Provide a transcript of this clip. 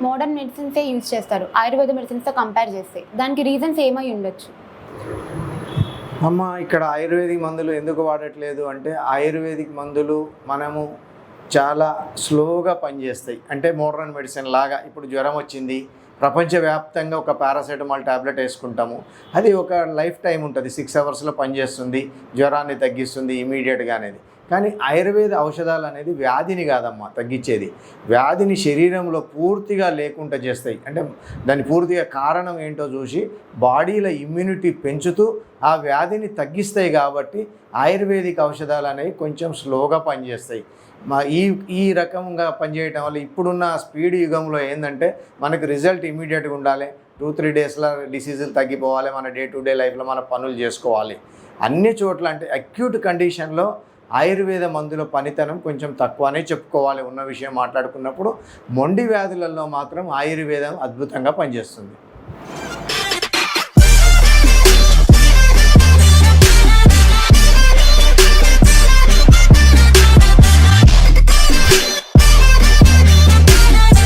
Modern మెడిసిన్సే use చేస్తారు Ayurveda మెడిసిన్స్తో compare చేస్తే. దానికి రీజన్స్ ఏమై ఉండొచ్చు? అమ్మ, ఇక్కడ ఆయుర్వేదిక్ మందులు ఎందుకు వాడట్లేదు అంటే, ఆయుర్వేదిక్ మందులు మనము చాలా స్లోగా పనిచేస్తాయి. అంటే మోడర్న్ మెడిసిన్ లాగా ఇప్పుడు జ్వరం వచ్చింది, ప్రపంచవ్యాప్తంగా ఒక పారాసెటమాల్ ట్యాబ్లెట్ వేసుకుంటాము, అది ఒక లైఫ్ టైం ఉంటుంది, 6 అవర్స్లో పనిచేస్తుంది, జ్వరాన్ని తగ్గిస్తుంది ఇమీడియట్గా అనేది. కానీ ఆయుర్వేద ఔషధాలు అనేది వ్యాధిని కాదమ్మా తగ్గించేది, వ్యాధిని శరీరంలో పూర్తిగా లేకుండా చేస్తాయి. అంటే దాని పూర్తిగా కారణం ఏంటో చూసి బాడీలో ఇమ్యూనిటీ పెంచుతూ ఆ వ్యాధిని తగ్గిస్తాయి. కాబట్టి ఆయుర్వేదిక్ ఔషధాలు అనేవి కొంచెం స్లోగా పనిచేస్తాయి. ఈ రకంగా పనిచేయటం వల్ల ఇప్పుడున్న స్పీడ్ యుగంలో ఏంటంటే మనకు రిజల్ట్ ఇమీడియట్గా ఉండాలి, 2-3 డేస్లో డిసీజులు తగ్గిపోవాలి, మన డే టు డే లైఫ్లో మన పనులు చేసుకోవాలి. అన్ని చోట్ల అంటే అక్యూట్ కండిషన్లో ఆయుర్వేద మందుల పనితనం కొంచెం తక్కువనే చెప్పుకోవాలి. ఉన్న విషయం మాట్లాడుకున్నప్పుడు మొండి వ్యాధులలో మాత్రం ఆయుర్వేదం అద్భుతంగా పనిచేస్తుంది.